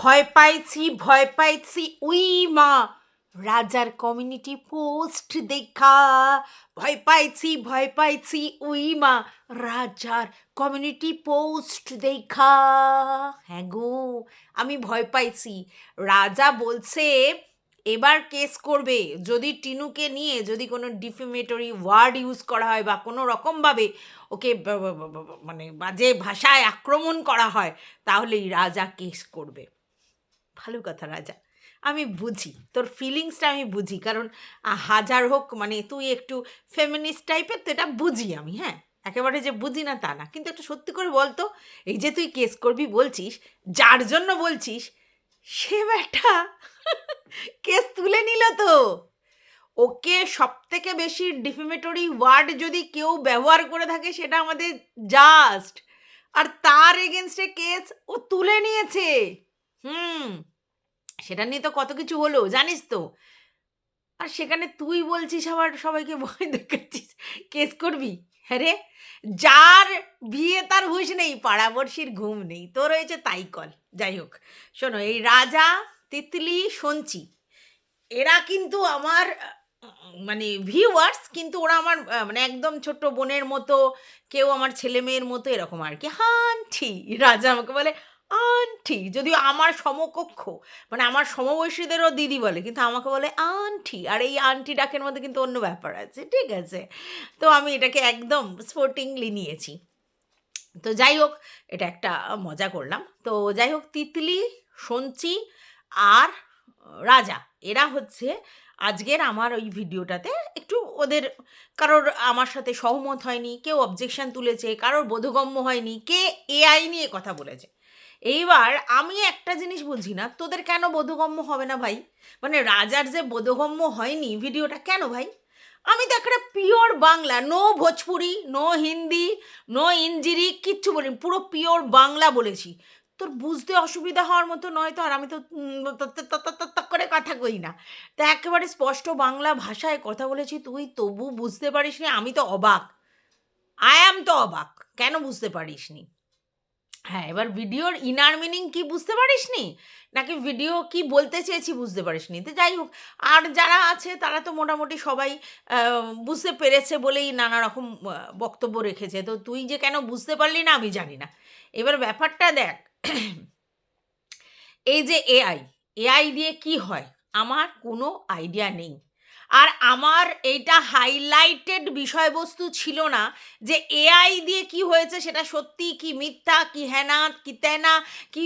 ভয় পাইছি উই মা রাজার কমিউনিটি পোস্ট দেখা। ভয় পাইছি উই মা রাজার কমিউনিটি পোস্ট দেখা। হ্যাঁ গো, আমি ভয় পাইছি। রাজা বলছে এবার কেস করবে যদি টিনুকে নিয়ে যদি কোনো ডিফেমেটরি ওয়ার্ড ইউজ করা হয় বা কোনো রকমভাবে ওকে মানে বাজে ভাষায় আক্রমণ করা হয়, তাহলেই রাজা কেস করবে। ভালো কথা রাজা, আমি বুঝি তোর ফিলিংসটা, আমি বুঝি, কারণ হাজার হোক মানে তুই একটু ফেমিনিস্ট টাইপের, তো এটা বুঝি আমি। হ্যাঁ, একেবারে যে বুঝি না তা না, কিন্তু একটু সত্যি করে বলতো, এই যে তুই কেস করবি বলছিস, যার জন্য বলছিস সে একটা কেস তুলে নিল তো। ওকে সব থেকে বেশি ডিফেমেটরি ওয়ার্ড যদি কেউ ব্যবহার করে থাকে সেটা আমাদের জাস্ট, আর তার এগেনস্টে কেস ও তুলে নিয়েছে। সেটা নিয়ে তো কত কিছু হলো জানিস তো। আর সেখানে তুই বলছিস আবার সবাইকে ভয় দেখাচ্ছিস কেস করবি। হ্যাঁ রে, যার বিয়ে তার হুঁশ নেই, পাড়াবর্ষীর ঘুম নেই, তোর হয়েছে তাই কল। যাই হোক, শোনো, এই রাজা, তিতলি, সঞ্চি, এরা কিন্তু আমার মানে ভিউয়ার্স, কিন্তু ওরা আমার মানে একদম ছোট্ট বোনের মতো, কেউ আমার ছেলে মেয়ের মতো, এরকম আর কি। আন্টি, রাজা আমাকে বলে আন্টি, যদিও আমার সমকক্ষ, মানে আমার সমবয়সীদেরও দিদি বলে, কিন্তু আমাকে বলে আন্টি। আর এই আন্টি ডাকের মধ্যে কিন্তু অন্য ব্যাপার আছে, ঠিক আছে? তো আমি এটাকে একদম স্পোর্টিংলি নিয়েছি। তো যাই হোক, এটা একটা মজা করলাম। তো যাই হোক, তিতলি, সঞ্চি আর রাজা, এরা হচ্ছে আজকের আমার ওই ভিডিওটাতে একটু ওদের কারোর আমার সাথে সহমত হয়নি, কেউ অবজেকশন তুলেছে, কারোর বোধগম্য হয়নি, কে এআই নিয়ে কথা বলেছে। এইবার আমি একটা জিনিস বুঝি না, তোদের কেন বোধগম্য হবে না ভাই? মানে রাজার যে বোধগম্য হয়নি ভিডিওটা, কেন ভাই? আমি তো একটা pure Bangla, no Bhojpuri, no Hindi, no ইঞ্জিরি, কিচ্ছু বলিনি, পুরো পিওর বাংলা বলেছি। তোর বুঝতে অসুবিধা হওয়ার মতো নয় তো, আর আমি তো করে কথা কই না, তা একেবারে স্পষ্ট বাংলা ভাষায় কথা বলেছি, তুই তবু বুঝতে পারিস নি? আমি তো অবাক, আই অ্যাম তো অবাক, কেন বুঝতে পারিস নি? হ্যাঁ, এবার ভিডিওর ইনার মিনিং কি বুঝতে পারিস নি, নাকি ভিডিও কি বলতে চেয়েছি বুঝতে পারিস নি? তো যাই হোক, আর যারা আছে তারা তো মোটামুটি সবাই বুঝতে পেরেছে বলেই নানা রকম বক্তব্য রেখেছে। তো তুই যে কেন বুঝতে পারলি না আমি জানি না। এবার ব্যাপারটা দেখ, এই যে এআই, এআই দিয়ে কি হয় আমার কোনো আইডিয়া নেই। আর আমার এইটা হাইলাইটেড বিষয়বস্তু ছিল না যে এআই দিয়ে কি হয়েছে, সেটা সত্যি কি মিথ্যা, কি হ্যানা কি তেনা, কি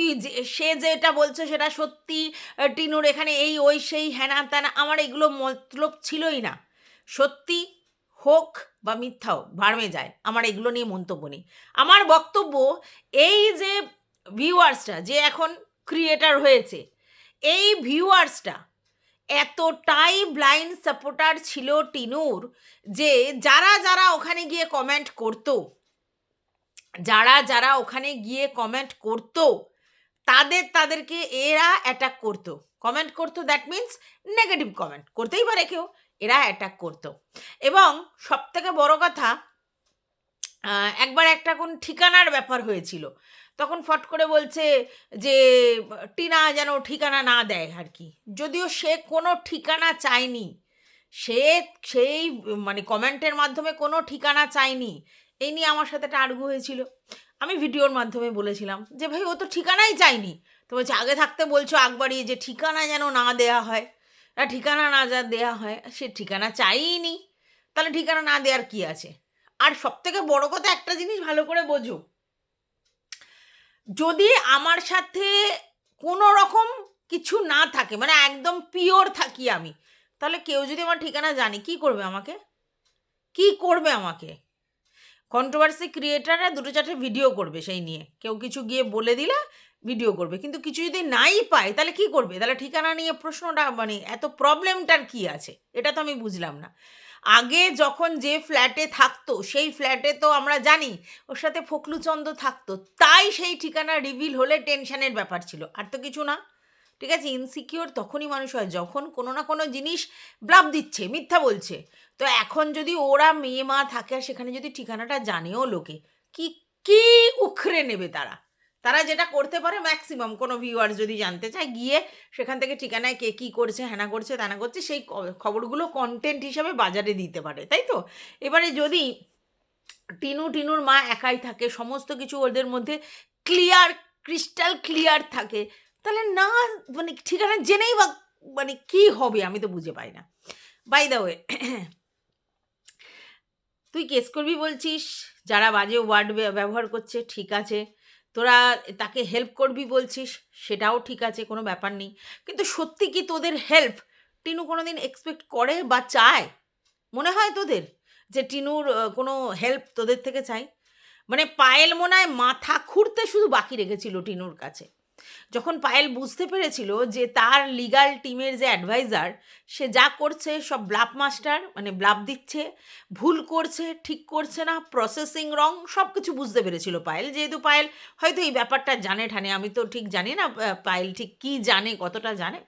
সে যেটা বলছে সেটা সত্যি, টিনুর এখানে এই ওই সেই হ্যানা তেনা, আমার এগুলো মতলব ছিলই না। সত্যি হোক বা মিথ্যা হোক, ভাড়মে যায়, আমার এগুলো নিয়ে মন্তব্য নেই। আমার বক্তব্য, এই যে ভিউয়ার্সটা যে এখন ক্রিয়েটার হয়েছে, এই ভিউয়ার্সটা এতটাই ব্লাইন্ড সাপোর্টার ছিল টিনুর, যে যারা যারা ওখানে গিয়ে কমেন্ট করতো, যারা ওখানে গিয়ে কমেন্ট করতো, তাদেরকে এরা অ্যাটাক করতো, কমেন্ট করতো, দ্যাট মিন্স নেগেটিভ কমেন্ট করতেই পারে কেউ, এরা অ্যাটাক করতো। এবং সবথেকে বড় কথা, একবার একটা কোন ঠিকানার ব্যাপার হয়েছিল, তখন ফট করে বলছে যে টিনা যেন ঠিকানা না দেয় আর কি, যদিও সে কোনো ঠিকানা চায়নি, সে সেই মানে কমেন্টের মাধ্যমে কোনো ঠিকানা চায়নি। এই নিয়ে আমার সাথে একটা আর্গু হয়েছিল, আমি ভিডিওর মাধ্যমে বলেছিলাম যে ভাই ও তো ঠিকানাই চায়নি। তো বলছে আগে থাকতে বলছো আগবাড়িয়ে যে ঠিকানা যেন না দেয়া হয়, ঠিকানা না যা দেয়া হয়, সে ঠিকানা চাইনি, তাহলে ঠিকানা না দেওয়ার কি আছে? আর সবথেকে বড় কথা, একটা জিনিস ভালো করে বোঝো, যদি আমার সাথে কোনো রকম কিছু না থাকে, মানে একদম পিওর থাকি আমি, তাহলে কেউ যদি আমার ঠিকানা জানে কি করবে আমাকে? কি করবে আমাকে? কন্ট্রোভার্সি ক্রিয়েটাররা দুটো চারটে ভিডিও করবে সেই নিয়ে, কেউ কিছু গিয়ে বলে দিলে ভিডিও করবে, কিন্তু কিছু যদি নাই পায় তাহলে কি করবে? তাহলে ঠিকানা নিয়ে প্রশ্নটা, মানে এত প্রবলেমটার কি আছে? এটা তো আমি বুঝলাম না। আগে যখন যে ফ্ল্যাটে থাকতো সেই ফ্ল্যাটে তো আমরা জানি ওর সাথে ফখলুচন্দ্র থাকতো, তাই সেই ঠিকানা রিভিল হলে টেনশনের ব্যাপার ছিল, আর তো কিছু না। ঠিক আছে, ইনসিকিওর তখনই মানুষ হয় যখন কোনো না কোনো জিনিস ব্লাফ দিচ্ছে, মিথ্যা বলছে। তো এখন যদি ওরা মেয়ে মা থাকে আর সেখানে যদি ঠিকানাটা জানেও লোকে, কি কি উখড়ে নেবে তারা? তারা যেটা করতে পারে ম্যাক্সিমাম, কোনো ভিউয়ার্স যদি জানতে চায় গিয়ে সেখান থেকে ঠিকানায় কে কী করছে, হ্যানা করছে ত্যানা করছে, সেই খবরগুলো কন্টেন্ট হিসাবে বাজারে দিতে পারে, তাই তো? এবারে যদি টিনুর মা একাই থাকে, সমস্ত কিছু ওদের মধ্যে ক্লিয়ার, ক্রিস্টাল ক্লিয়ার থাকে, তাহলে না মানে ঠিকানা জেনেই বা মানে কি হবে আমি তো বুঝে পাই না। বাই দ্য ওয়ে, তুই কেস করবি বলছিস, যারা বাজে ওয়ার্ড ব্যবহার করছে, ঠিক আছে, তোরা তাকে হেল্প করবি বলছিস, সেটাও ঠিক আছে, কোনো ব্যাপার নেই, কিন্তু সত্যি কি তোদের হেল্প টিনু কোনোদিন এক্সপেক্ট করে বা চায়? মনে হয় তোদের যে টিনুর কোনো হেল্প তোদের থেকে চাই? মানে পায়েল মনে হয় মাথা খুঁড়তে শুধু বাকি রেখেছিল টিনুর কাছে, যখন পায়েল বুঝতে পেরেছিল যে তার লিগ্যাল টিমের যে অ্যাডভাইজার, সে যা করছে সব ব্লাফ মাস্টার, মানে ব্লাফ দিচ্ছে, ভুল করছে, ঠিক করছে না, প্রসেসিং রং, সব কিছু বুঝতে পেরেছিল পায়েল। যেহেতু পায়েল হয়তো এই ব্যাপারটা জানে ঠানে, আমি তো ঠিক জানি না পায়েল ঠিক কী জানে, কতটা জানে,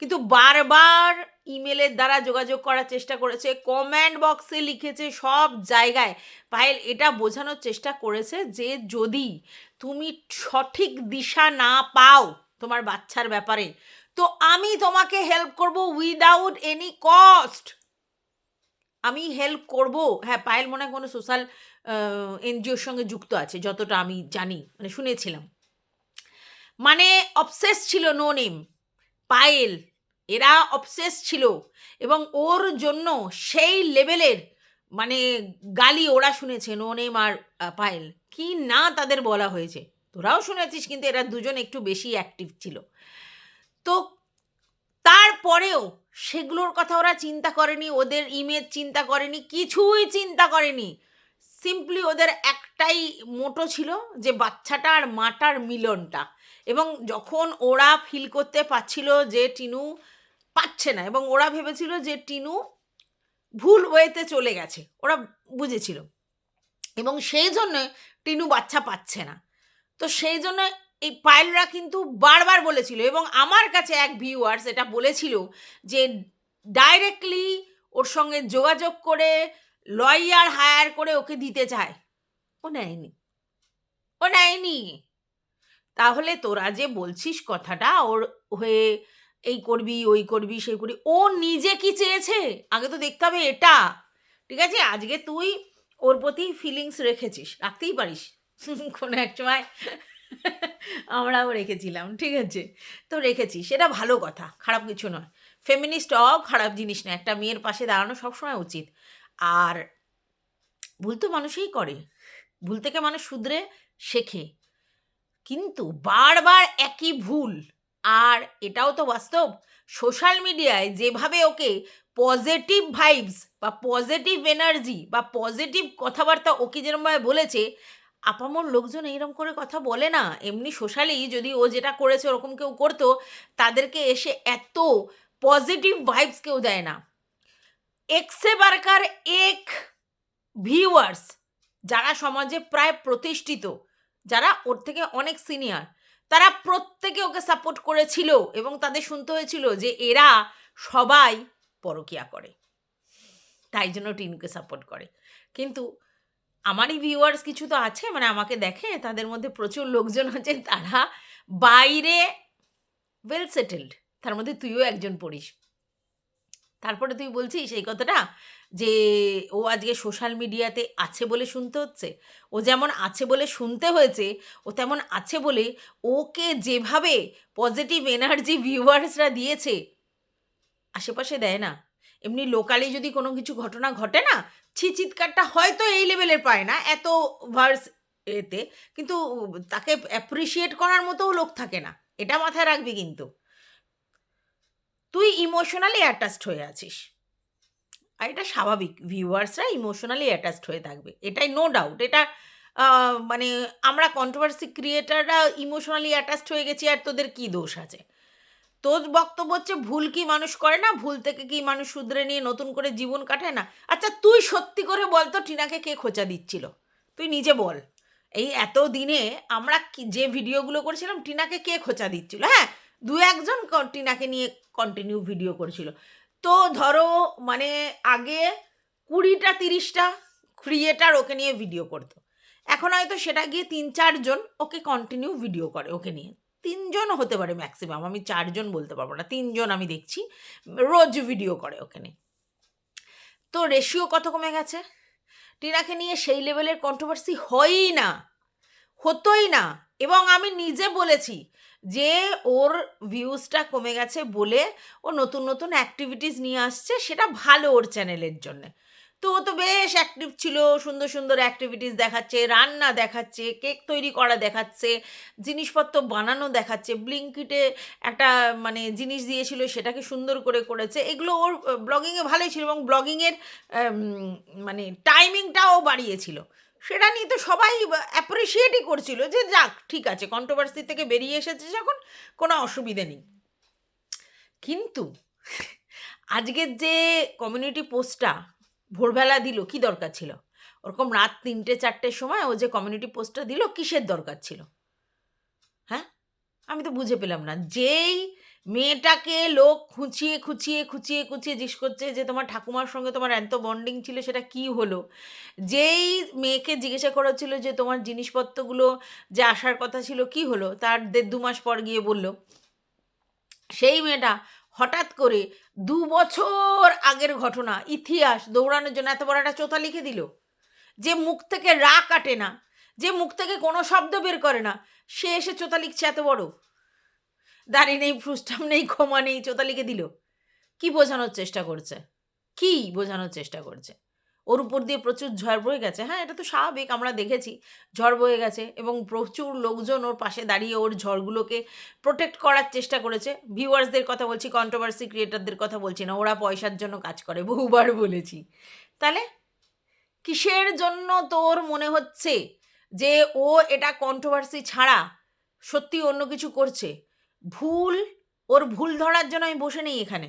কিন্তু বারবার ইমেলের দ্বারা যোগাযোগ করার চেষ্টা করেছে, কমেন্ট বক্সে লিখেছে, সব জায়গায় পায়েল এটা বোঝানোর চেষ্টা করেছে যে যদি তুমি সঠিক দিশা না পাও তোমার বাচ্চার ব্যাপারে, তো আমি তোমাকে হেল্প করব উইদাউট এনি কস্ট, আমি হেল্প করব। হ্যাঁ, পায়েল মনে হয় কোনো সোশ্যাল এনজিওর সঙ্গে যুক্ত আছে, যতটা আমি জানি, মানে শুনেছিলাম, মানে অবসেস ছিল নো নেম পায়েল, এরা অবসেস ছিল, এবং ওর জন্য সেই লেভেলের মানে গালি ওরা শুনেছে, নো নেম আর পায়েল, কি না তাদের বলা হয়েছে, তোরাও শুনেছিস, কিন্তু এরা দুজন একটু বেশি অ্যাক্টিভ ছিল। তো তারপরেও সেগুলোর কথা ওরা চিন্তা করেনি, ওদের ইমেজ চিন্তা করেনি, কিছুই চিন্তা করেনি, সিম্পলি ওদের একটাই মোটো ছিল যে বাচ্চাটা আর মাটার মিলনটা। এবং যখন ওরা ফিল করতে পারছিল যে টিনু পাচ্ছে না, এবং ওরা ভেবেছিল যে টিনু ভুল ওয়েতে চলে গেছে, ওরা বুঝেছিল, এবং সেই জন্য টিনু বাচ্চা পাচ্ছে না, তো সেই জন্য এই পায়েলরা কিন্তু বারবার বলেছিল, এবং আমার কাছে এক ভিউয়ার্স এটা বলেছিল যে ডাইরেক্টলি ওর সঙ্গে যোগাযোগ করে লয়ার হায়ার করে ওকে দিতে চায়, ও নেয়নি, ও নেয়নি। তাহলে তোরা যে বলছিস কথাটা ওর হয়ে, এই করবি ওই করবি সেই করবি, ও নিজে কি চেয়েছে আগে তো দেখতে হবে এটা। ঠিক আছে, আজকে তুই ওর প্রতি ফিলিংস রেখেছিস, রাখতেই পারিস, কোনো এক সময় আমরাও রেখেছিলাম, ঠিক আছে, তো রেখেছি, সেটা ভালো কথা, খারাপ কিছু নয়, ফেমিনিস্ট খারাপ জিনিস না, একটা মেয়ের পাশে দাঁড়ানো সবসময় উচিত। আর ভুল তো মানুষই করে, ভুল থেকে মানুষ শুধরে শেখে, কিন্তু বারবার একই ভুল। আর এটাও তো বাস্তব, সোশ্যাল মিডিয়ায় যেভাবে ওকে পজিটিভ ভাইবস বা পজিটিভ এনার্জি বা পজিটিভ কথাবার্তা ওকে যেরকমভাবে বলেছে, আপামর লোকজন এইরকম করে কথা বলে না। এমনি সোশ্যালি যদি ও যেটা করেছে ওরকম কেউ করতো, তাদেরকে এসে এত পজিটিভ ভাইবস কেউ দেয় না। একসে বারকার এক ভিউয়ার্স যারা সমাজে প্রায় প্রতিষ্ঠিত, যারা ওর থেকে অনেক সিনিয়র, তারা প্রত্যেকে ওকে সাপোর্ট করেছিল, এবং তাদের শুনতে হয়েছিল যে এরা সবাই পরকিয়া করে, তাই জন্য টিনুকে সাপোর্ট করে। কিন্তু আমারই ভিউয়ার্স কিছু তো আছে, মানে আমাকে দেখে, তাদের মধ্যে প্রচুর লোকজন আছে তারা বাইরে ওয়েল সেটেলড, তার মধ্যে তুইও একজন পড়িস। তারপরে তুই বলছিস এই কথাটা যে ও আজকে সোশ্যাল মিডিয়াতে আছে বলে শুনতে হচ্ছে, ও যেমন আছে বলে শুনতে হয়েছে, ও তেমন আছে বলে ওকে যেভাবে পজিটিভ এনার্জি ভিউয়ার্সরা দিয়েছে, আশেপাশে দেয় না। এমনি লোকালি যদি কোনো কিছু ঘটনা ঘটে না, চিৎকারটা হয়তো এই লেভেলের পায় না এত ভার্স এতে, কিন্তু তাকে অ্যাপ্রিসিয়েট করার মতোও লোক থাকে না, এটা মাথায় রাখবি। কিন্তু তুই ইমোশনালি অ্যাটাচড হয়ে আছিস, আর এটা স্বাভাবিক, ভিউয়ার্সরা ইমোশনালি অ্যাটাচড হয়ে থাকবে, এটাই নো ডাউট। এটা মানে আমরা কন্ট্রোভার্সি ক্রিয়েটাররা ইমোশনালি অ্যাটাচড হয়ে গেছি, আর তোদের কি দোষ আছে? তোর বক্তব্য হচ্ছে ভুল কি মানুষ করে না, ভুল থেকে কি মানুষ শুধরে নিয়ে নতুন করে জীবন কাটায় না? আচ্ছা তুই সত্যি করে বল তো, টিনাকে কে খোঁচা দিচ্ছিল? তুই নিজে বল, এই এত দিনে আমরা যে ভিডিওগুলো করেছিলাম, টিনাকে কে খোঁচা দিচ্ছিল? হ্যাঁ, দু একজন টিনাকে নিয়ে কন্টিনিউ ভিডিও করেছিল, তো ধরো মানে আগে 20টা 30টা ক্রিয়েটার ওকে নিয়ে ভিডিও করতো, এখন হয়তো সেটা গিয়ে ৩-৪ জন ওকে কন্টিনিউ ভিডিও করে ওকে নিয়ে। ৩ জন হতে পারে ম্যাক্সিমাম, আমি ৪ জন বলতে পারবো না, ৩ জন আমি দেখছি রোজ ভিডিও করে ওকে নিয়ে। তো রেশিও কত কমে গেছে? টিনাকে নিয়ে সেই লেভেলের কন্ট্রোভার্সি হয়ই না, হতোই না। এবং আমি নিজে বলেছি যে ওর ভিউজটা কমে গেছে বলে ও নতুন নতুন অ্যাক্টিভিটিস নিয়ে আসছে, সেটা ভালো ওর চ্যানেলের জন্যে। তো ও তো বেশ অ্যাক্টিভ ছিল, সুন্দর সুন্দর অ্যাক্টিভিটিস দেখাচ্ছে, রান্না দেখাচ্ছে, কেক তৈরি করা দেখাচ্ছে, জিনিসপত্র বানানো দেখাচ্ছে, ব্লিঙ্কিটে একটা মানে জিনিস দিয়েছিল সেটাকে সুন্দর করে করেছে। এগুলো ওর ব্লগিংয়ে ভালোই ছিল এবং ব্লগিংয়ের মানে টাইমিংটাও বাড়িয়েছিল। সেটা নিয়ে তো সবাই অ্যাপ্রিসিয়েটই করছিল যে যাক ঠিক আছে, কন্ট্রোভার্সি থেকে বেরিয়ে এসেছে যখন, কোনো অসুবিধে নেই। কিন্তু আজকের যে কমিউনিটি পোস্টটা ভোরবেলা দিল, কি দরকার ছিল? ওরকম রাত ৩টে-৪টের সময় ও যে কমিউনিটি পোস্টটা দিল, কিসের দরকার ছিল? হ্যাঁ, আমি তো বুঝে পেলাম না। যেই মেয়েটাকে লোক খুঁচিয়ে খুঁচিয়ে খুঁচিয়ে খুঁচিয়ে জিজ্ঞেস করছে যে তোমার ঠাকুমার সঙ্গে তোমার এত বন্ডিং ছিল, সেটা কি হলো? যেই মেয়েকে জিজ্ঞাসা করা হচ্ছিল যে তোমার জিনিসপত্রগুলো যে আসার কথা ছিল কি হলো, তার ১.৫-২ মাস পর গিয়ে বলল, সেই মেয়েটা হঠাৎ করে ২ বছর আগের ঘটনা, ইতিহাস দৌড়ানোর জন্য এত বড় একটা চোতা লিখে দিল। যে মুখ থেকে রা কাটে না, যে মুখ থেকে কোনো শব্দ বের করে না, সে এসে চোতা লিখছে এত বড়? দাড়ি নেই, ফ্রুস্টাম নেই, ক্ষমা নেই, চোতা লিখে দিল। কি বোঝানোর চেষ্টা করছে? কি বোঝানোর চেষ্টা করছে? ওর উপর দিয়ে প্রচুর ঝড় বয়ে গেছে। হ্যাঁ, এটা তো স্বাভাবিক, আমরা দেখেছি ঝড় বয়ে গেছে এবং প্রচুর লোকজন ওর পাশে দাঁড়িয়ে ওর ঝড়গুলোকে প্রোটেক্ট করার চেষ্টা করেছে। ভিউয়ার্সদের কথা বলছি, কন্ট্রোভার্সি ক্রিয়েটারদের কথা বলছি না, ওরা পয়সার জন্য কাজ করে, বহুবার বলেছি। তাহলে কিসের জন্য তোর মনে হচ্ছে যে ও এটা কন্ট্রোভার্সি ছাড়া সত্যি অন্য কিছু করছে? ভুল, ওর ভুল ধরার জন্য আমি বসে নেই এখানে।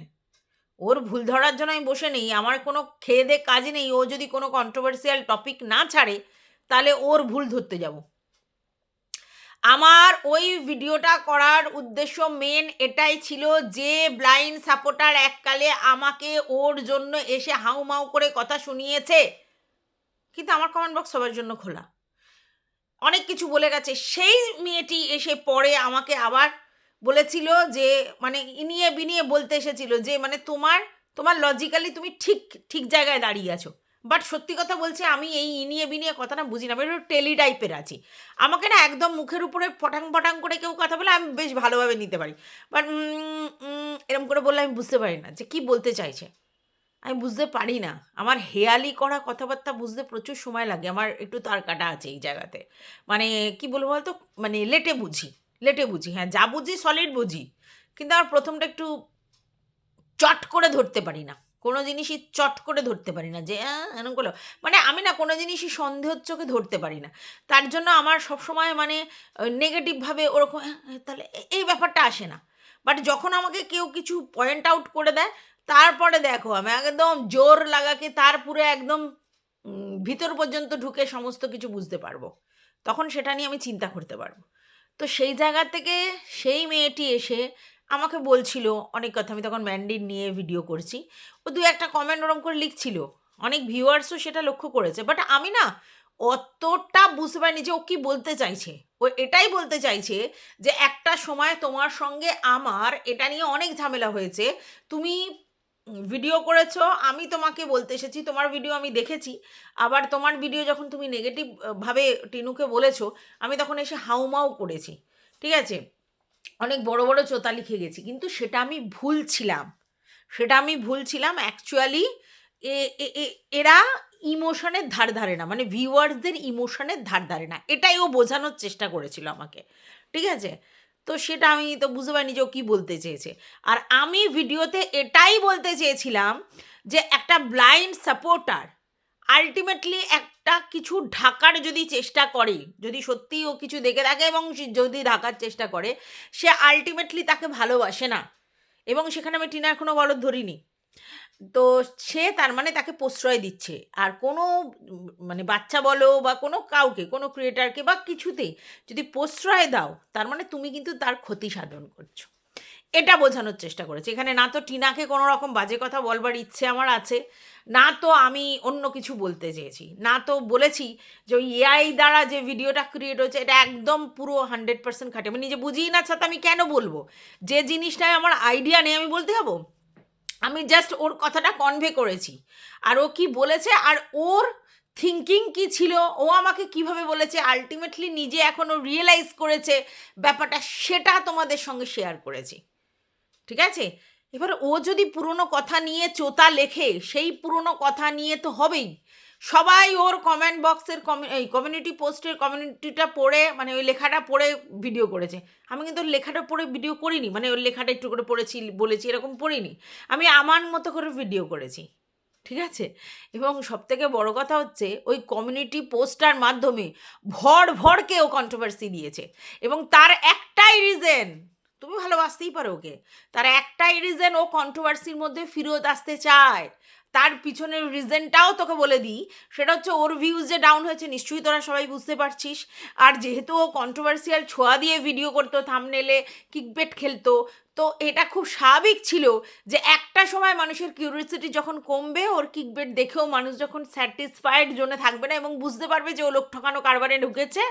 ওর ভুল ধরার জন্য আমি বসে নেই। আমার কোনো খেয়ে দেয়ে কাজ নেই। ও যদি কোনো কন্ট্রোভার্সিয়াল টপিক না ছাড়ে, তাহলে ওর ভুল ধরতে যাব। আমার ওই ভিডিওটা করার উদ্দেশ্য মেন এটাই ছিল যে ব্লাইন্ড সাপোর্টার এককালে আমাকে ওর জন্য এসে হাউমাউ করে কথা শুনিয়েছে, কিন্তু আমার কমেন্ট বক্স সবার জন্য খোলা। অনেক কিছু বলে গেছে। সেই মেয়েটি এসে পরে আমাকে আবার বলেছিল যে মানে ইনিয়ে বিনিয়ে বলতে এসেছিল যে মানে তোমার তোমার লজিক্যালি তুমি ঠিক ঠিক জায়গায় দাঁড়িয়ে আছো। বাট সত্যি কথা বলছে, আমি এই ইনিয়ে বিনিয়ে কথাটা বুঝি না, আমি একটু টেলি টাইপের আছি। আমাকে না একদম মুখের উপরে ফটাং ফটাং করে কেউ কথা বলে আমি বেশ ভালোভাবে নিতে পারি, বাট এরকম করে বললে আমি বুঝতে পারি না যে কি বলতে চাইছে। আমি বুঝতে পারি না। আমার হেয়ালি করা কথাবার্তা বুঝতে প্রচুর সময় লাগে। আমার একটু তার কাটা আছে এই জায়গাতে। মানে কি বলবো বলতো? মানে লেটে বুঝি, লেটে বুঝি। হ্যাঁ, যা বুঝি সলিড বুঝি। কিন্তু আমার ১ম টা একটু চট করে ধরতে পারি না। কোনো জিনিসই চট করে ধরতে পারি না যে এরকম করলো। মানে আমি না কোনো জিনিসই সন্দেহের চোখে ধরতে পারি না। তার জন্য আমার সবসময় মানে নেগেটিভভাবে ওরকম তাহলে এই ব্যাপারটা আসে না। বাট যখন আমাকে কেউ কিছু পয়েন্ট আউট করে দেয়, তারপরে দেখো আমি একদম জোর লাগাকে তার পুরো একদম ভিতর পর্যন্ত ঢুকে সমস্ত কিছু বুঝতে পারবো। তখন সেটা নিয়ে আমি চিন্তা করতে পারবো। তো সেই জায়গা থেকে সেই মেয়েটি এসে আমাকে বলছিল অনেক কথা। আমি তখন ম্যান্ডির নিয়ে ভিডিও করছি। ও ২-১টা কমেন্ট ওরম করে লিখছিল। অনেক ভিউয়ার্সও সেটা লক্ষ্য করেছে। বাট আমি না অতটা বুঝতে পারিনি যে ও কী বলতে চাইছে। ও এটাই বলতে চাইছে যে একটা সময় তোমার সঙ্গে আমার এটা নিয়ে অনেক ঝামেলা হয়েছে। তুমি ভিডিও করেছো, আমি তোমাকে বলতে এসেছি, তোমার ভিডিও আমি দেখেছি। আবার তোমার ভিডিও যখন তুমি নেগেটিভ ভাবে টিনুকে বলেছো, আমি তখন এসে হাউমাউ করেছি। ঠিক আছে? অনেক বড় বড় চোতা লিখে গেছি, কিন্তু সেটা আমি ভুল ছিলাম। সেটা আমি ভুল ছিলাম। অ্যাকচুয়ালি এরা ইমোশনের ধার ধারে না, মানে ভিউয়ার্সদের ইমোশনের ধার ধারে না, এটাই ও বোঝানোর চেষ্টা করেছিল আমাকে। ঠিক আছে? তো সেটা আমি তো বুঝতে পারিনি যে ও কী বলতে চেয়েছে। আর আমি ভিডিওতে এটাই বলতে চেয়েছিলাম যে একটা ব্লাইন্ড সাপোর্টার আল্টিমেটলি একটা কিছু ঢাকার যদি চেষ্টা করে, যদি সত্যিই ও কিছু দেখে থাকে এবং যদি ঢাকার চেষ্টা করে, সে আল্টিমেটলি তাকে ভালোবাসে না। এবং সেখানে আমি টিনার কোনো গলদ ধরিনি। তো সে তার মানে তাকে প্রশ্রয় দিচ্ছে। আর কোনো মানে বাচ্চা বলো বা কোনো কাউকে, কোনো ক্রিয়েটারকে বা কিছুতেই যদি প্রশ্রয় দাও, তার মানে তুমি কিন্তু তার ক্ষতি সাধন করছো। এটা বোঝানোর চেষ্টা করেছি। এখানে না তো টিনাকে কোনো রকম বাজে কথা বলবার ইচ্ছে আমার আছে, না তো আমি অন্য কিছু বলতে চেয়েছি, না তো বলেছি যে ওই এআই দ্বারা যে ভিডিওটা ক্রিয়েট হয়েছে এটা একদম পুরো 100% খাঁটি। আমি নিজে বুঝিই না, সাথে আমি কেন বলবো? যে জিনিসটায় আমার আইডিয়া নেই আমি বলতে যাবো? আমি জাস্ট ওর কথাটা কনভে করেছি, আর ও কি বলেছে আর ওর থিঙ্কিং কি ছিল, ও আমাকে কিভাবে বলেছে, আলটিমেটলি নিজে এখনও রিয়েলাইজ করেছে ব্যাপারটা, সেটা তোমাদের সঙ্গে শেয়ার করেছি। ঠিক আছে? এবার ও যদি পুরনো কথা নিয়ে চোতা লেখে, সেই পুরনো কথা নিয়ে তো হবেই। সবাই ওর কমেন্ট বক্সের এই কমিউনিটি পোস্টের কমিউনিটিটা পড়ে, মানে ওই লেখাটা পড়ে ভিডিও করেছে। আমি কিন্তু ওর লেখাটা পড়ে ভিডিও করিনি, মানে ওর লেখাটা একটু করে পড়েছি বলেছি এরকম পড়িনি, আমি আমার মতো করে ভিডিও করেছি। ঠিক আছে? এবং সবথেকে বড় কথা হচ্ছে ওই কমিউনিটি পোস্টার মাধ্যমে ভর ভরকে ও কন্ট্রোভার্সি দিয়েছে, এবং তার একটাই রিজন, তুমি ভালোবাসতেই পারো ওকে, তার একটাই রিজন, ও কন্ট্রোভার্সির মধ্যে ফিরত আসতে চায়। তার পিছনের রিজনটাও তোকে বলে দিই, সেটা হচ্ছে ওর ভিউজ যে ডাউন হয়েছে নিশ্চয়ই তোরা সবাই বুঝতে পারছিস। আর যেহেতু ও কন্ট্রোভার্সিয়াল ছোঁয়া দিয়ে ভিডিও করতো, থাম্বনেলে কিকবেট খেলতো, তো এটা খুব স্বাভাবিক ছিল যে একটা সময় মানুষের কিউরিওসিটি যখন কমবে, ওর কিকবেট দেখেও মানুষ যখন স্যাটিসফাইড জোনে থাকবে না এবং বুঝতে পারবে যে ও লোক ঠকানো কারবারে ঢুকেছে,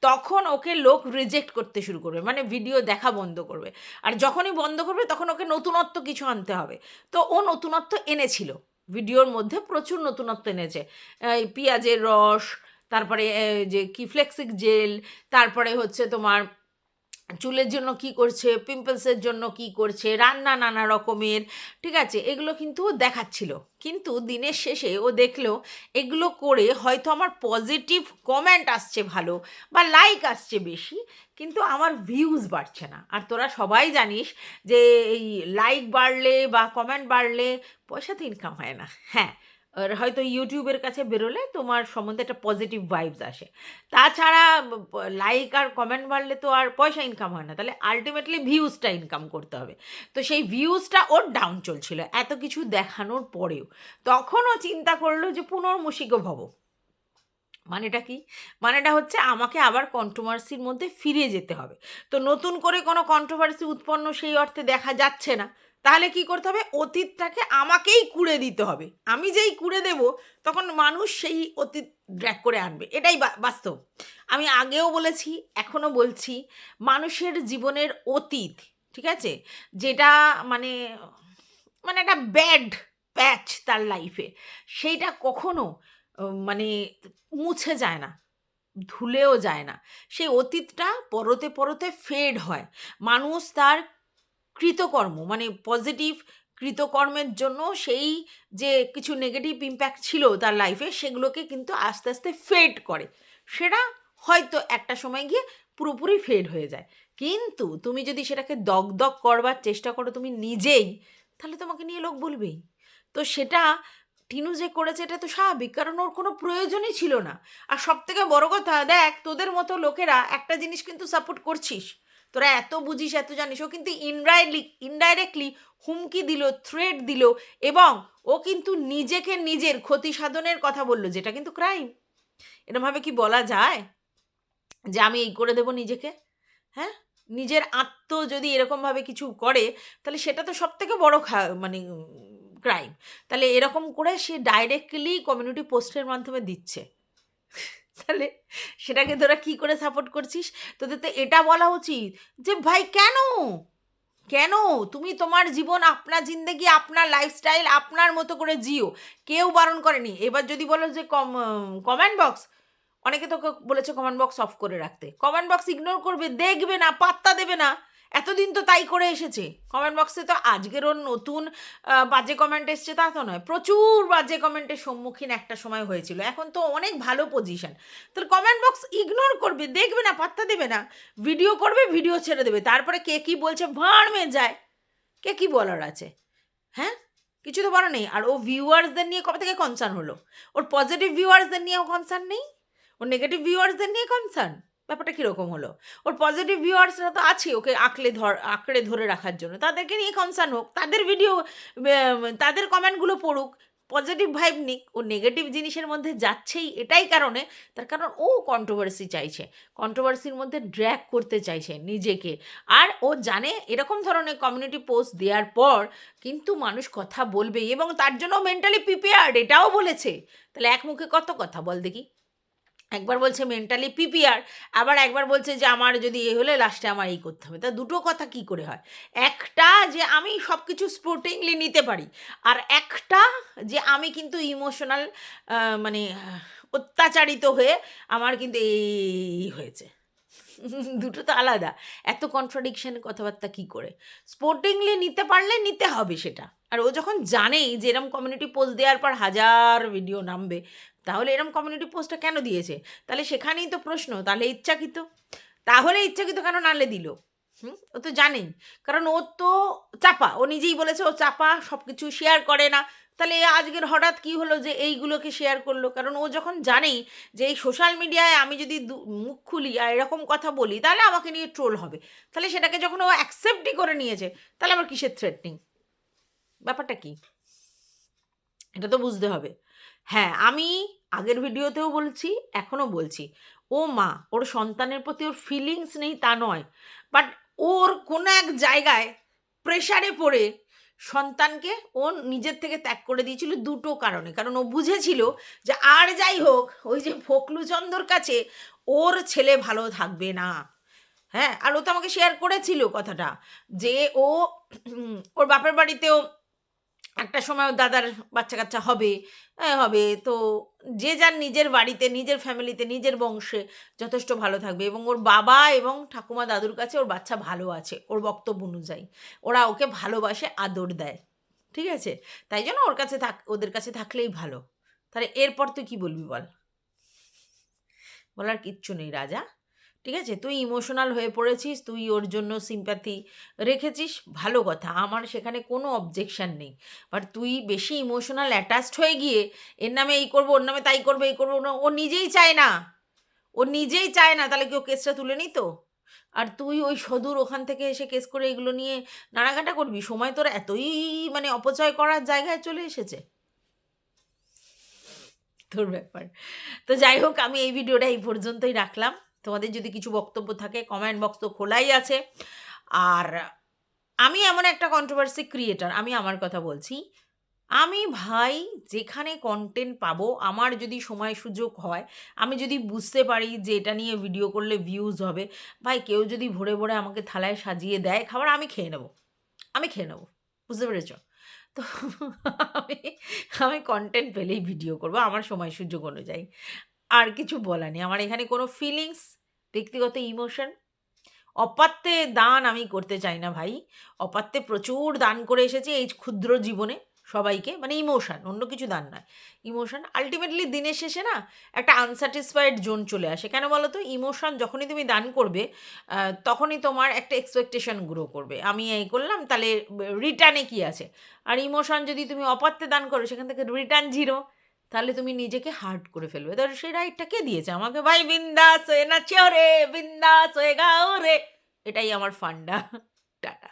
তখন ওকে লোক রিজেক্ট করতে শুরু করবে, মানে ভিডিও দেখা বন্ধ করবে। আর যখনই বন্ধ করবে তখন ওকে নতুনত্ব কিছু আনতে হবে। তো ও নতুনত্ব এনেছিল, ভিডিওর মধ্যে প্রচুর নতুনত্ব এনেছে। এই পেঁয়াজের রস, তারপরে যে কি ফ্লেক্সিক জেল, তারপরে হচ্ছে তোমার চুলের জন্য কি করছে, পিম্পলসের জন্য কি করছে, রান্না নানা রকমের, ঠিক আছে, এগুলো কিন্তু ও দেখাচ্ছিল। কিন্তু দিনের শেষে ও দেখলো এগুলো করে হয়তো আমার পজিটিভ কমেন্ট আসছে ভালো বা লাইক আসছে বেশি, কিন্তু আমার ভিউজ বাড়ছে না। আর তোরা সবাই জানিস যে এই লাইক বাড়লে বা কমেন্ট বাড়লে পয়সাতে ইনকাম হয় না। হ্যাঁ, আর হয়তো ইউটিউবের কাছে বেরোলে তোমার সম্বন্ধে একটা পজিটিভ ভাইবস আসে, তাছাড়া লাইক আর কমেন্ট বাড়লে তো আর পয়সা ইনকাম হয় না, তাহলে আলটিমেটলি ভিউজটা ইনকাম করতে হবে। তো সেই ভিউজটা ওর ডাউন চলছিল এত কিছু দেখানোর পরেও। তখন ও চিন্তা করলো যে পুনর্মূষিক ভব। মানেটা কি? মানেটা হচ্ছে আমাকে আবার কন্ট্রোভার্সির মধ্যে ফিরে যেতে হবে। তো নতুন করে কোনো কন্ট্রোভার্সি উৎপন্ন সেই অর্থে দেখা যাচ্ছে না। তাহলে কি করতে হবে? অতীতটাকে আমাকেই কুড়ে দিতে হবে। আমি যেই কুড়ে দেব তখন মানুষ সেই অতীত ড্র্যাগ করে আনবে। এটাই বাস্তব। আমি আগেও বলেছি, এখনও বলছি, মানুষের জীবনের অতীত, ঠিক আছে? যেটা মানে মানে একটা ব্যাড প্যাচ তার লাইফে, সেইটা কখনো মানে মুছে যায় না, ধুলেও যায় না। সেই অতীতটা পরতে পরতে ফেড হয়। মানুষ তার কৃতকর্ম, মানে পজিটিভ কৃতকর্মের জন্য সেই যে কিছু নেগেটিভ ইম্প্যাক্ট ছিল তার লাইফে, সেগুলোকে কিন্তু আস্তে আস্তে ফেড করে। সেটা হয়তো একটা সময় গিয়ে পুরোপুরি ফেড হয়ে যায়। কিন্তু তুমি যদি সেটাকে দগদগ করবার চেষ্টা করো তুমি নিজেই, তাহলে তোমাকে নিয়ে লোক বলবেই। তো সেটা টিনু যে করেছে এটা তো স্বাভাবিক, কারণ ওর কোনো প্রয়োজনই ছিল না। আর সবথেকে বড় কথা, দেখ তোদের মতো লোকেরা একটা জিনিস কিন্তু সাপোর্ট করছিস, তোরা এত বুঝিস এত জানিস, ও কিন্তু ইনডাইরেক্টলি হুমকি দিল, থ্রেট দিল, এবং ও কিন্তু নিজেকে নিজের ক্ষতি সাধনের কথা বলল, যেটা কিন্তু ক্রাইম। এরমভাবে কি বলা যায় যে আমি এই করে দেবো নিজেকে? হ্যাঁ, নিজের আত্ম যদি এরকমভাবে কিছু করে তাহলে সেটা তো সব থেকে বড় মানে ক্রাইম। তাহলে এরকম করে সে ডাইরেক্টলি কমিউনিটি পোস্টের মাধ্যমে দিচ্ছে, তাহলে সেটাকে তোরা কি করে সাপোর্ট করছিস? তোদের তো এটা বলা উচিত যে ভাই কেন, কেন তুমি তোমার জীবন, আপনার জিন্দেগি, আপনার লাইফস্টাইল আপনার মতো করে জিও, কেউ বারণ করেনি। এবার যদি বলো যে কমেন্ট বক্স, অনেকে তোকে বলেছে কমেন্ট বক্স অফ করে রাখতে, কমেন্ট বক্স ইগনোর করবে, দেখবে না, পাত্তা দেবে না। এতদিন তো তাই করে এসেছে। কমেন্ট বক্সে তো আজকের ওর নতুন বাজে কমেন্ট এসছে তা তো নয়, প্রচুর বাজে কমেন্টের সম্মুখীন একটা সময় হয়েছিল, এখন তো অনেক ভালো পজিশন। তাহলে কমেন্ট বক্স ইগনোর করবে, দেখবে না, পাত্তা দেবে না, ভিডিও করবে, ভিডিও ছেড়ে দেবে, তারপরে কে কী বলছে ভাঁড় মেয়ে যায়, কে কী বলার আছে? হ্যাঁ, কিছু তো বলার নেই। আর ও ভিউয়ার্সদের নিয়ে কবে থেকে কনসার্ন হলো? ওর পজিটিভ ভিউয়ার্সদের নিয়েও কনসার্ন নেই, ওর নেগেটিভ ভিউয়ার্সদের নিয়ে কনসার্ন। ব্যাপারটা কীরকম হলো? ওর পজিটিভ ভিউয়ার্সরা তো আছে ওকে আঁকড়ে ধরে রাখার জন্য, তাদেরকে নিয়ে কনসার্ন হোক, তাদের ভিডিও, তাদের কমেন্টগুলো পড়ুক, পজিটিভ ভাইব নিক, ও নেগেটিভ জিনিসের মধ্যে যাচ্ছেই এটাই কারণে, তার কারণ ও কন্ট্রোভার্সি চাইছে, কন্ট্রোভার্সির মধ্যে ড্র্যাগ করতে চাইছে নিজেকে। আর ও জানে এরকম ধরনের কমিউনিটি পোস্ট দেওয়ার পর কিন্তু মানুষ কথা বলবেই, এবং তার জন্য মেন্টালি প্রিপেয়ার্ড, এটাও বলেছে। তাহলে এক মুখে কত কথা বল দেখি। একবার বলছে মেন্টালি প্রিপেয়ার, আবার একবার বলছে যে আমার যদি এ হলে লাস্টে আমার এই করতে হবে। তা দুটো কথা কি করে হয়? একটা যে আমি সব কিছু স্পোর্টিংলি নিতে পারি, আর একটা যে আমি কিন্তু ইমোশনাল মানে অত্যাচারিত হয়ে আমার কিন্তু এই হয়েছে। দুটো তো আলাদা। এত কন্ট্রাডিকশন কথাবার্তা কি করে? স্পোর্টিংলি নিতে পারলে নিতে হবে সেটা। আর ও যখন জানেই যে এরম কমিউনিটি পোস্ট দেওয়ার পর হাজার ভিডিও নামবে, তাহলে এরম কমিউনিটি পোস্টটা কেন দিয়েছে? তাহলে সেখানেই তো প্রশ্ন, তাহলে ইচ্ছাকৃত? তাহলে ইচ্ছাকৃত কেন নালে দিল? ও তো জানেই, কারণ ও তো চাপা, ও নিজেই বলেছে ও চাপা, সব কিছু শেয়ার করে না। তাহলে আজকের হঠাৎ কি হলো যে এইগুলোকে শেয়ার করলো? কারণ ও যখন জানেই যে এই সোশ্যাল মিডিয়ায় আমি যদি মুখ খুলি আর এরকম কথা বলি তাহলে আমাকে নিয়ে ট্রোল হবে, তাহলে সেটাকে যখন ও অ্যাকসেপ্টই করে নিয়েছে, তাহলে আবার কিসের থ্রেটনিং? ব্যাপারটা কি? এটা তো বুঝতে হবে। হ্যাঁ, আমি আগের ভিডিওতেও বলছি, এখনও বলছি, ও মা, ওর সন্তানের প্রতি ওর ফিলিংস নেই তা নয়, বাট ওর কোনো এক জায়গায় প্রেশারে পড়ে সন্তানকে ও নিজের থেকে ত্যাগ করে দিয়েছিল দুটো কারণে। কারণ ও বুঝেছিল যে আর যাই হোক ওই যে ফখলুচন্দ্রর কাছে ওর ছেলে ভালো থাকবে না। হ্যাঁ, আর ও তো আমাকে শেয়ার করেছিল কথাটা, যে ও ওর বাপের বাড়িতেও একটা সময় ওর দাদার বাচ্চা কাচ্চা হবে, হবে তো যে যার নিজের বাড়িতে, নিজের ফ্যামিলিতে, নিজের বংশে যথেষ্ট ভালো থাকবে, এবং ওর বাবা এবং ঠাকুমা দাদুর কাছে ওর বাচ্চা ভালো আছে, ওর বক্তব্য অনুযায়ী ওরা ওকে ভালোবাসে, আদর দেয়, ঠিক আছে? তাই জন্য ওর কাছে ওদের কাছে থাকলেই ভালো। তাহলে এরপর তুই কি বলবি বল? বলার কিচ্ছু নেই রাজা, ঠিক আছে? তুই ইমোশনাল হয়ে পড়েছিস, তুই ওর জন্য সিম্প্যাথি রেখেছিস, ভালো কথা, আমার সেখানে কোনো অবজেকশান নেই। বাট তুই বেশি ইমোশনাল অ্যাটাচড হয়ে গিয়ে এর নামে এই করবো, ওর নামে তাই করবো, এই করবো, ও নিজেই চায় না, ও নিজেই চায় না, তাহলে কি ও কেসটা তুলে নিত? আর তুই ওই সদূর ওখান থেকে এসে কেস করে এগুলো নিয়ে নাড়াঘাটা করবি? সময় তোর এতই মানে অপচয় করার জায়গায় চলে এসেছে, তোর ব্যাপার। তো যাই হোক, আমি এই ভিডিওটা এই পর্যন্তই রাখলাম। তোমাদের যদি কিছু বক্তব্য থাকে কমেন্ট বক্স তো খোলাই আছে। আর আমি এমন একটা কন্ট্রোভার্সি ক্রিয়েটার, আমি আমার কথা বলছি, আমি ভাই যেখানে কন্টেন্ট পাবো, আমার যদি সময় সুযোগ হয়, আমি যদি বুঝতে পারি যে এটা নিয়ে ভিডিও করলে ভিউজ হবে, ভাই কেউ যদি ভরে ভরে আমাকে থালায় সাজিয়ে দেয় খাবার, আমি খেয়ে নেবো, আমি খেয়ে নেবো। বুঝতে পেরেছ? তো আমি আমি কন্টেন্ট পেলেই ভিডিও করব আমার সময় সুযোগ অনুযায়ী। আর কিছু বলার নেই। আমার এখানে কোনো ফিলিংস, ব্যক্তিগত ইমোশন, অপাত্যে দান আমি করতে চাই না ভাই। অপাত্যে প্রচুর দান করে এসেছি এই ক্ষুদ্র জীবনে সবাইকে, মানে ইমোশন, অন্য কিছু দান নয়। ইমোশন আল্টিমেটলি দিনের শেষে না একটা আনস্যাটিসফাইড জোন চলে আসে। কেন বলো তো? ইমোশন যখনই তুমি দান করবে তখনই তোমার একটা এক্সপেকটেশন গ্রো করবে। আমি এই করলাম তাহলে রিটার্নে কী আছে? আর ইমোশন যদি তুমি অপাত্যে দান করো সেখান থেকে রিটার্ন জিরো, তাহলে তুমি নিজেকে হার্ট করে ফেলবে। ধর সেই রাইটটা কে দিয়েছে আমাকে? ভাই বিন্দাস হয়ে নাচো রে, বিন্দাস হয়ে গাও রে, এটাই আমার ফান্ডা। টাটা।